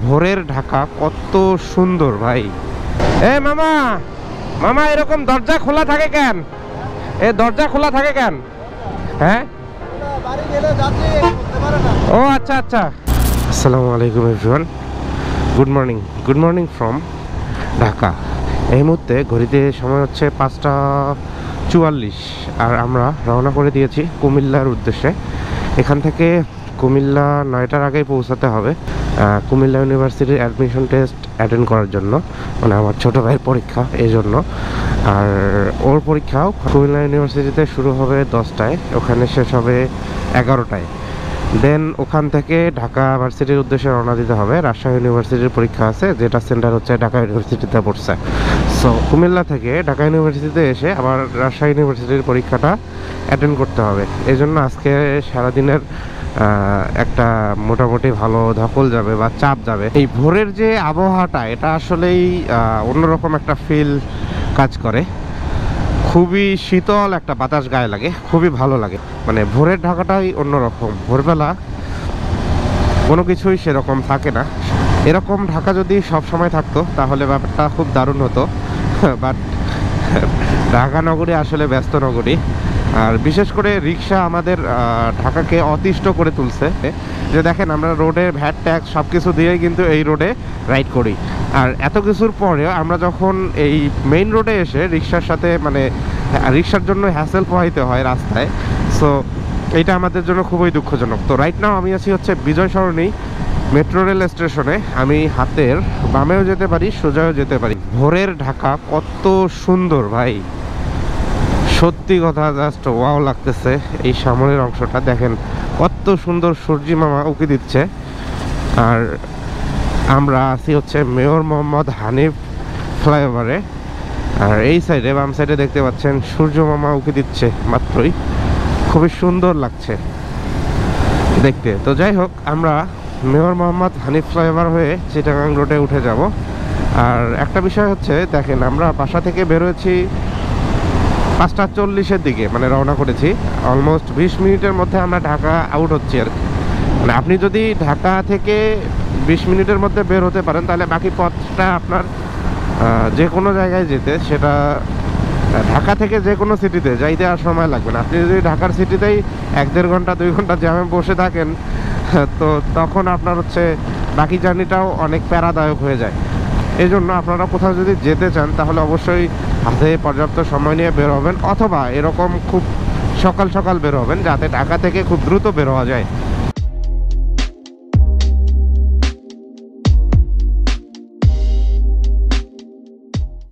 ভোরের ঢাকা কত সুন্দর ভাই। এ মামা মামা এরকম দরজা খোলা থাকে কেন? এ দরজা খোলা থাকে কেন? হ্যাঁ ও আচ্ছা আচ্ছা। আসসালামু আলাইকুম everyone, good morning from Dhaka. এই মুহূর্তে ঘড়িতে সময় হচ্ছে 5টা 44 আর আমরা রওনা করে দিয়েছি কুমিল্লার উদ্দেশ্যে। এখান থেকে কুমিল্লা 9টার আগেই পৌঁছাতে হবে কুমিল্লা ইউনিভার্সিটির অ্যাডমিশন টেস্ট অ্যাটেন্ড করার জন্য, মানে আমার ছোটো ভাইয়ের পরীক্ষা এই জন্য। আর ওর পরীক্ষাও কুমিল্লা ইউনিভার্সিটিতে শুরু হবে 10টায়, ওখানে শেষ হবে 11টায়। দেন ওখান থেকে ঢাকা ভার্সিটির উদ্দেশ্যে রওনা দিতে হবে। রাজশাহী ইউনিভার্সিটির পরীক্ষা আছে, যেটা সেন্টার হচ্ছে ঢাকা ইউনিভার্সিটিতে পড়ছে। সো কুমিল্লা থেকে ঢাকা ইউনিভার্সিটিতে এসে আবার রাজশাহী ইউনিভার্সিটির পরীক্ষাটা অ্যাটেন্ড করতে হবে। এই জন্য আজকে সারাদিনের একটা মোটামুটি ভালো ধকল যাবে বা চাপ যাবে। এই ভোরের যে আবহাওয়াটা, এটা আসলেই অন্যরকম একটা ফিল কাজ করে। খুবই শীতল একটা বাতাস গায়ে লাগে, খুবই ভালো লাগে। মানে ভোরের ঢাকাটাই অন্যরকম। ভোরবেলা কোনো কিছুই সেরকম থাকে না। এরকম ঢাকা যদি সব সময় থাকতো তাহলে ব্যাপারটা খুব দারুণ হতো। বাট ঢাকা নগরী আসলে ব্যস্ত নগরী। আর বিশেষ করে রিক্সা আমাদের ঢাকাকে অতিষ্ঠ করে তুলছে। যে দেখেন, আমরা রোডে ভ্যাট ট্যাক্স সব কিছু দিয়েই কিন্তু এই রোডে রাইড করি। আর এত কিছুর পরেও আমরা যখন এই মেইন রোডে এসে রিক্সার সাথে, মানে রিক্সার জন্য হ্যাসেল পোহাইতে হয় রাস্তায়। সো এইটা আমাদের জন্য খুবই দুঃখজনক। তো রাইট নাও আমি আছি হচ্ছে বিজয় সরণি মেট্রো রেল স্টেশনে। আমি হাতের বামেও যেতে পারি, সোজাও যেতে পারি। ভোরের ঢাকা কত সুন্দর ভাই, সত্যি কথা, জাস্ট ওয়াও লাগতেছে। এই সামনের অংশটা দেখেন কত সুন্দর, সূর্যি মামা উঁকি দিচ্ছে। আর আমরা আছি হচ্ছে মেয়র মোহাম্মদ হানিফ ফ্লাইওভারে। আর এই সাইডে বাম সাইডে দেখতে পাচ্ছেন সূর্য মামা উঁকি দিচ্ছে মাত্রই, খুবই সুন্দর লাগছে দেখতে। তো যাই হোক, আমরা মেয়র মোহাম্মদ হানিফ ফ্লাইওভার হয়ে চিটাগাং রোডে উঠে যাব। আর একটা বিষয় হচ্ছে, দেখেন আমরা বাসা থেকে বেরোয়েছি 5টা 40-এর দিকে, মানে রওনা করেছি। অলমোস্ট 20 মিনিটের মধ্যে আমরা ঢাকা আউট হচ্ছি আর কি। মানে আপনি যদি ঢাকা থেকে 20 মিনিটের মধ্যে বের হতে পারেন, তাহলে বাকি পথটা আপনার যে কোনো জায়গায় যেতে, সেটা ঢাকা থেকে যে কোনো সিটিতে যাইতে আর সময় লাগবে না। আপনি যদি ঢাকার সিটিতেই 1-1.5 ঘন্টা 2 ঘন্টা জ্যামে বসে থাকেন, তো তখন আপনার হচ্ছে বাকি জার্নিটাও অনেক প্যারাদায়ক হয়ে যায়। এই জন্য আপনারা কোথাও যদি যেতে চান, তাহলে অবশ্যই হাতে পর্যাপ্ত সময় নিয়ে বের হবেন, অথবা এরকম খুব সকাল সকাল বের হবেন, যাতে ঢাকা থেকে খুব দ্রুত বের হওয়া যায়।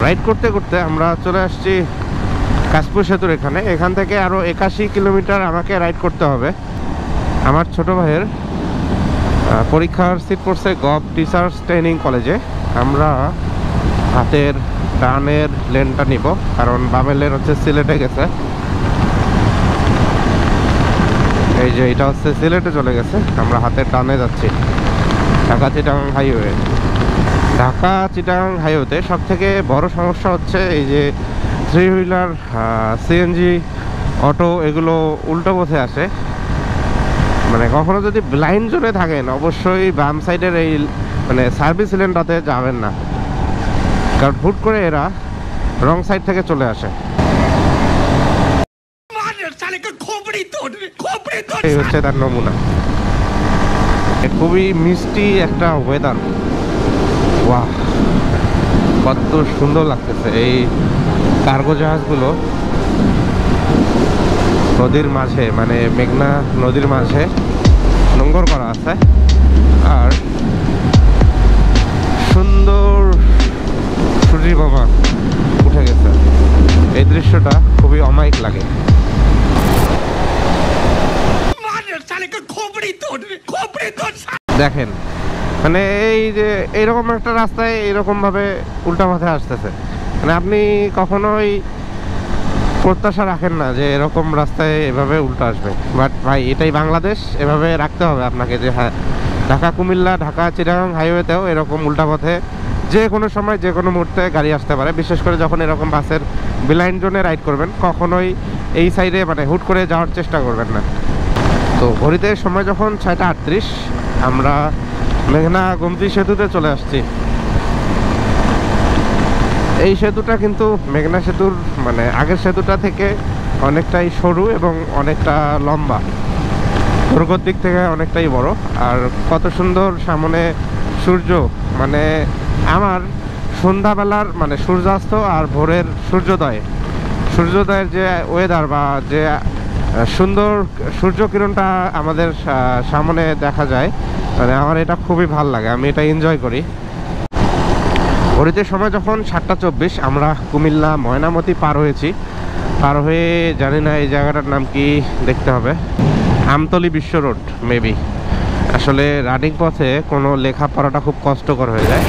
রাইড করতে করতে আমরা চলে আসছি কাশপুর সেতুর এখানে। এখান থেকে আরও 81 কিলোমিটার আমাকে রাইড করতে হবে। আমার ছোট ভাইয়ের পরীক্ষার সিট পড়ছে গভ টিচার্স ট্রেনিং কলেজে। আমরা হাতের ডানের লেনটা নিব, কারণ বামের লেন হচ্ছে সিলেটে গেছে। এই যে এটা হচ্ছে সিলেটে চলে গেছে, আমরা হাতের ডানে যাচ্ছি। ঢাকা চিটাগাং হাইওয়ে। ঢাকা চিটাগাং হাইওয়েতে সব থেকে বড় সমস্যা হচ্ছে এই যে 3 হুইলার, সিএনজি, অটো, এগুলো উল্টো পথে আসে। মানে কখনো যদি ব্লাইন্ড জোনে থাকেন, অবশ্যই বাম সাইডের এই মানে সার্ভিস লেনটাতে যাবেন না, কারণ হুট করে এরা রং সাইড থেকে চলে আসে। এই হচ্ছে তার নমুনা। খুবই মিষ্টি একটা ওয়েদার। বাহ, কত সুন্দর লাগতেছে। এই কার্গো জাহাজগুলো নদীর মাঝে, মানে মেঘনা নদীর মাঝে নোঙ্গর করা আছে। আর সুন্দর সূর্যি মামা উঠে গেছে। এই দৃশ্যটা খুবই অমায়িক লাগে। দেখেন, মানে এই যে এইরকম একটা রাস্তায় এইরকম ভাবে উল্টা মাথায় আসতেছে, মানে আপনি কখনোই প্রত্যাশা রাখেন না যে এরকম রাস্তায় এভাবে উল্টো আসবে। বাট ভাই, এটাই বাংলাদেশ, এভাবে রাখতে হবে আপনাকে যে হ্যাঁ, ঢাকা কুমিল্লা, ঢাকা চিটাগাং হাইওয়েতেও এরকম উল্টা পথে যে কোনো সময় যে কোনো মুহূর্তে গাড়ি আসতে পারে। বিশেষ করে যখন এরকম বাসের ব্লাইন্ড জোনে রাইড করবেন, কখনোই এই সাইডে মানে হুট করে যাওয়ার চেষ্টা করবেন না। তো ঘড়িতে সময় যখন 6টা 38, আমরা মেঘনা গোমতী সেতুতে চলে আসছি। এই সেতুটা কিন্তু মেঘনা সেতুর মানে আগের সেতুটা থেকে অনেকটাই সরু এবং অনেকটা লম্বা, দৈর্ঘ্যের দিক থেকে অনেকটাই বড়। আর কত সুন্দর সামনে সূর্য, মানে আমার সন্ধ্যাবেলার মানে সূর্যাস্ত আর ভোরের সূর্যোদয়ের যে ওয়েদার বা যে সুন্দর সূর্য কিরণটা আমাদের সামনে দেখা যায়, মানে আমার এটা খুবই ভালো লাগে, আমি এটা এনজয় করি। ঘড়িতে সময় যখন 7:24, আমরা কুমিল্লা ময়নামতি পার হয়েছি। পার হয়ে জানি না এই জায়গাটার নাম কি, দেখতে হবে। আমতলী বিশ্ব রোড মেবি। আসলে রানিং পথে কোনো লেখা পড়াটা খুব কষ্টকর হয়ে যায়।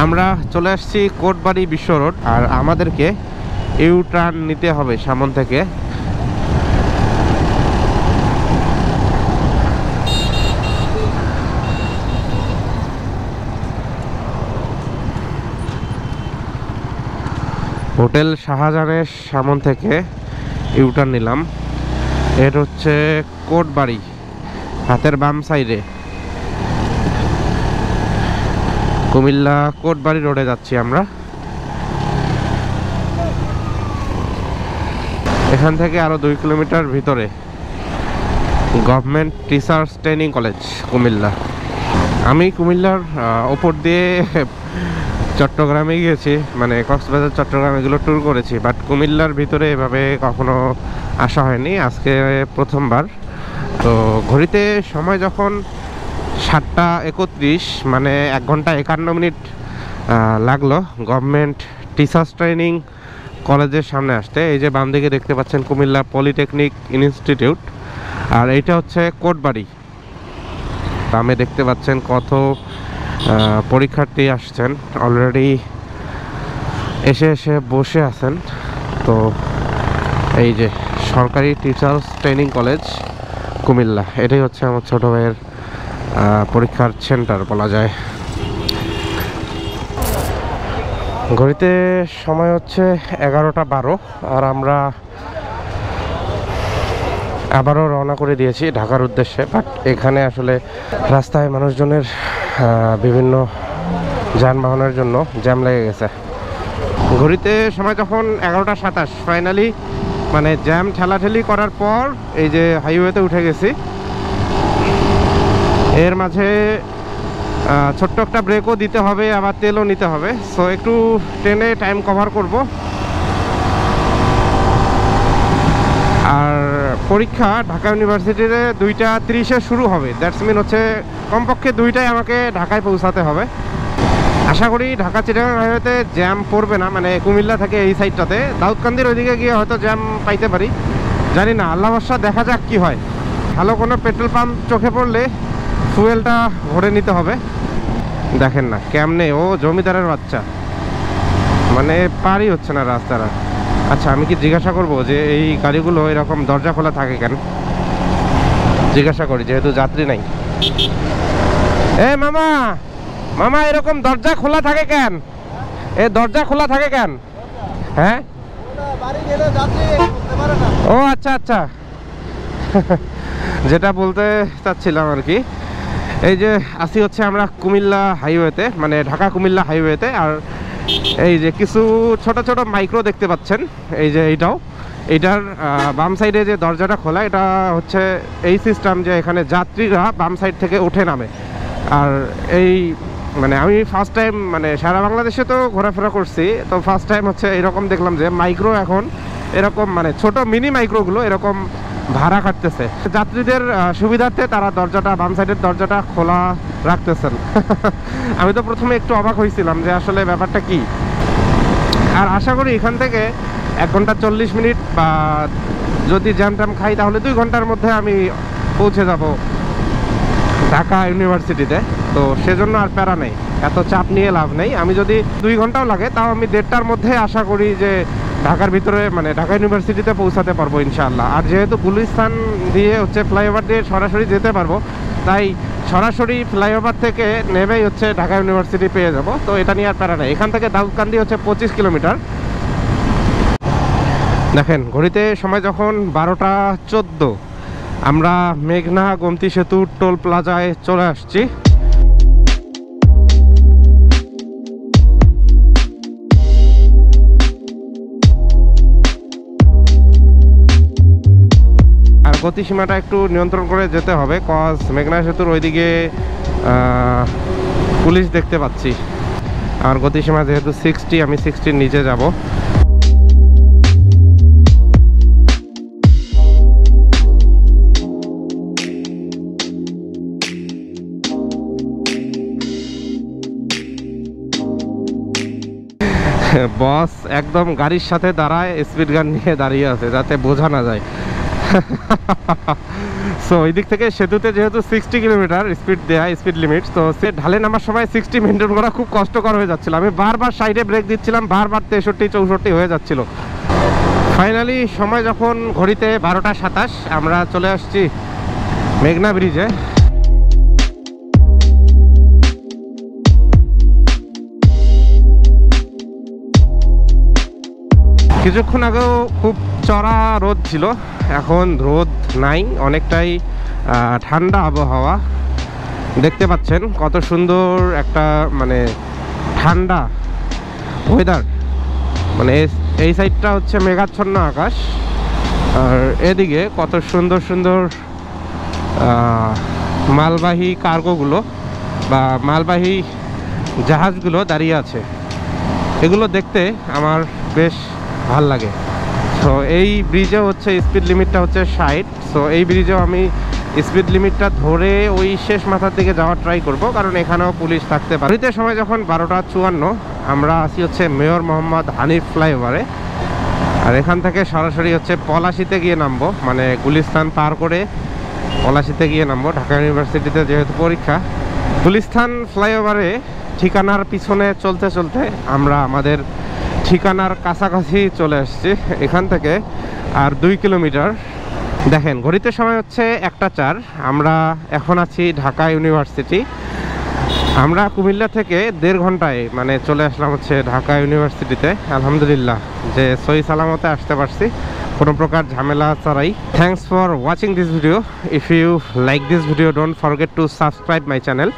আমরা চলে আসছি কোটবাড়ি বিশ্ব রোড, আর আমাদেরকে ইউ টার্ন নিতে হবে সামন থেকে। হোটেল শাহজাহানের সামন থেকে ইউটার্ন নিলাম। এর হচ্ছে কোটবাড়ি, হাতের বাম সাইডে কুমিল্লা কোটবাড়ি রোডে যাচ্ছি আমরা। এখান থেকে আরো 2 কিলোমিটার ভিতরে government teachers training college Comilla. আমি কুমিল্লার ওপর দিয়ে চট্টগ্রামে গিয়েছি, মানে কক্সবাজার চট্টগ্রাম এগুলো ট্যুর করেছি, বাট কুমিল্লার ভিতরে এভাবে কখনো আসা হয়নি, আজকে প্রথমবার। তো ঘড়িতে সময় যখন 7:31, মানে 1 ঘন্টা 51 মিনিট লাগলো গভর্নমেন্ট টিচার্স ট্রেনিং কলেজের সামনে আসতে। এই যে বাম দিকে দেখতে পাচ্ছেন কুমিল্লা পলিটেকনিক ইনস্টিটিউট, আর এইটা হচ্ছে কোটবাড়ি। বামে দেখতে পাচ্ছেন কত পরীক্ষার্থী আসছেন, অলরেডি এসে বসে আছেন। তো এই যে সরকারি টিচার্স ট্রেনিং কলেজ কুমিল্লা, এটাই হচ্ছে আমার ছোট ভাইয়ের পরীক্ষার সেন্টার বলা যায়। ঘড়িতে সময় হচ্ছে 11:12, আর আমরা আবারও রওনা করে দিয়েছি ঢাকার উদ্দেশ্যে। বাট এখানে আসলে রাস্তায় মানুষজনের বিভিন্ন যানবাহনের জন্য জ্যাম লেগে গেছে। ঘড়িতে সময় যখন 11:27, ফাইনালি মানে জ্যাম ঠেলাঠেলি করার পর এই যে হাইওয়েতে উঠে গেছি। এর মাঝে ছোট্ট একটা ব্রেকও দিতে হবে, আবার তেলও নিতে হবে। সো একটু ট্রেনে টাইম কভার করব। আর পরীক্ষা ঢাকা ইউনিভার্সিটিতে 2:30-এ শুরু হবে। দ্যাটস মিন হচ্ছে কমপক্ষে 2টায় আমাকে ঢাকায় পৌঁছাতে হবে। আশা করি ঢাকা চিটাগাং হাইওয়েতে জ্যাম পড়বে না, মানে কুমিল্লা থেকে এই সাইডটাতে। দাউদকান্দির ওইদিকে গিয়ে হয়তো জ্যাম পাইতে পারি, জানি না, আল্লাহ ভরসা, দেখা যাক কি হয়। ভালো কোনো পেট্রোল পাম্প চোখে পড়লে ফুয়েলটা ভরে নিতে হবে। দেখেন না কেমনে, ও জমিদারের বাচ্চা, মানে পারই হচ্ছে না রাস্তাটা। আচ্ছা, আমি কি জিজ্ঞাসা করব যে এই গাড়িগুলো এরকম দরজা খোলা থাকে কেন? জিজ্ঞাসা করি, যেহেতু যাত্রী নাই। এ মামা, মামা এরকম দরজা খোলা থাকে কেন? দরজা খোলা থাকে কেন? হ্যাঁ, ও আচ্ছা আচ্ছা। যেটা বলতে চাচ্ছিলাম আর কি, এই যে আসি হচ্ছে আমরা কুমিল্লা হাইওয়েতে, মানে ঢাকা কুমিল্লা হাইওয়েতে। আর এই যে কিছু ছোট ছোট মাইক্রো দেখতে পাচ্ছেন, এই যে এইটার বাম সাইডে যে দরজাটা খোলা, এটা হচ্ছে এই সিস্টেম যে এখানে যাত্রীরা বাম সাইড থেকে উঠে নামে। আর এই মানে আমি ফার্স্ট টাইম, মানে সারা বাংলাদেশে তো ঘোরাফেরা করছি, তো ফার্স্ট টাইম হচ্ছে এরকম দেখলাম যে মাইক্রো এখন এরকম, মানে ছোট মিনি মাইক্রোগুলো এরকম ভাড়া কাটতেছে যাত্রীদের সুবিধার্থে। তারা দরজাটা, বাম সাইডের দরজাটা খোলা রাখতেছেন। আমি তো প্রথমে একটু অবাক হয়েছিলাম যে আসলে ব্যাপারটা কি। আর আশা করি এখান থেকে 1 ঘন্টা 40 মিনিট, বা যদি জ্যাম ট্যাম খাই তাহলে 2 ঘন্টার মধ্যে আমি পৌঁছে যাব ঢাকা ইউনিভার্সিটিতে। তো সেজন্য আর প্যারা নেই, এত চাপ নিয়ে লাভ নেই। আমি যদি 2 ঘন্টাও লাগে তাও আমি 1:30টার মধ্যে আশা করি যে ঢাকার ভিতরে, মানে ঢাকা ইউনিভার্সিটিতে পৌঁছাতে পারবো ইনশাআল্লাহ। আর যেহেতু গুলিস্তান দিয়ে হচ্ছে ফ্লাইওভার দিয়ে সরাসরি যেতে পারবো, তাই সরাসরি ফ্লাইওভার থেকে নেমেই হচ্ছে ঢাকা ইউনিভার্সিটি পেয়ে যাব। তো এটা নিয়ে আর প্যারা নেই। এখান থেকে দাউদকান্দি হচ্ছে 25 কিলোমিটার। দেখেন ঘড়িতে সময় যখন 12:14, আমরা মেঘনা গোমতী সেতু টোল প্লাজায় চলে আসছি। গতিসীমাটা একটু নিয়ন্ত্রণ করে যেতে হবে, কজ মেঘনা সেতুর ওইদিকে পুলিশ দেখতে পাচ্ছি। আর গতিসীমা যেহেতু 60, আমি 60-র নিচে যাব। বস একদম গাড়ির সাথে দাঁড়ায়, স্পিড গান নিয়ে দাঁড়িয়ে আছে যাতে বোঝা না যায়। সো ওই দিক থেকে সেতুতে যেহেতু 60 কিলোমিটার স্পিড দেয়া, স্পিড লিমিট, তো সে ঢালে নামার সময় 60 মেনটেন করা খুব কষ্টকর হয়ে যাচ্ছিল। আমি বারবার সাইডে ব্রেক দিচ্ছিলাম, বারবার 63-64 হয়ে যাচ্ছিল। ফাইনালি সময় যখন ঘড়িতে 12টা 27, আমরা চলে আসছি মেঘনা ব্রিজে। কিছুক্ষণ আগেও খুব চড়া রোদ ছিল, এখন রোদ নাই, অনেকটাই ঠান্ডা আবহাওয়া। দেখতে পাচ্ছেন কত সুন্দর একটা মানে ঠান্ডা ওয়েদার। মানে এই সাইডটা হচ্ছে মেঘাচ্ছন্ন আকাশ, আর এদিকে কত সুন্দর সুন্দর মালবাহী কার্গোগুলো বা মালবাহী জাহাজগুলো দাঁড়িয়ে আছে। এগুলো দেখতে আমার বেশ ভাল লাগে। তো এই ব্রিজে হচ্ছে স্পিড লিমিটটা হচ্ছে 60। সো এই ব্রিজেও আমি স্পিড লিমিটটা ধরে ওই শেষ মাথার দিকে যাওয়ার ট্রাই করব, কারণ এখানেও পুলিশ থাকতে পারে। ঘড়িতে সময় যখন 12টা 54, আমরা আসি হচ্ছে মেয়র মোহাম্মদ হানিফ ফ্লাইওভারে। আর এখান থেকে সরাসরি হচ্ছে পলাশিতে গিয়ে নামবো, মানে গুলিস্তান পার করে পলাশিতে গিয়ে নামবো। ঢাকা ইউনিভার্সিটিতে যেহেতু পরীক্ষা। গুলিস্তান ফ্লাইওভারে ঠিকানার পিছনে চলতে চলতে আমরা আমাদের ঠিকানার কাছাকাছি চলে আসছি। এখান থেকে আর 2 কিলোমিটার। দেখেন ঘড়িতে সময় হচ্ছে 1টা 4, আমরা এখন আছি ঢাকা ইউনিভার্সিটি। আমরা কুমিল্লা থেকে 1.5 ঘন্টায় মানে চলে আসলাম হচ্ছে ঢাকা ইউনিভার্সিটিতে। আলহামদুলিল্লাহ যে সহি সালামতে আসতে পারছি, কোনো প্রকার ঝামেলা ছাড়াই। Thanks for watching this video. If you like this video, don't forget to subscribe my channel.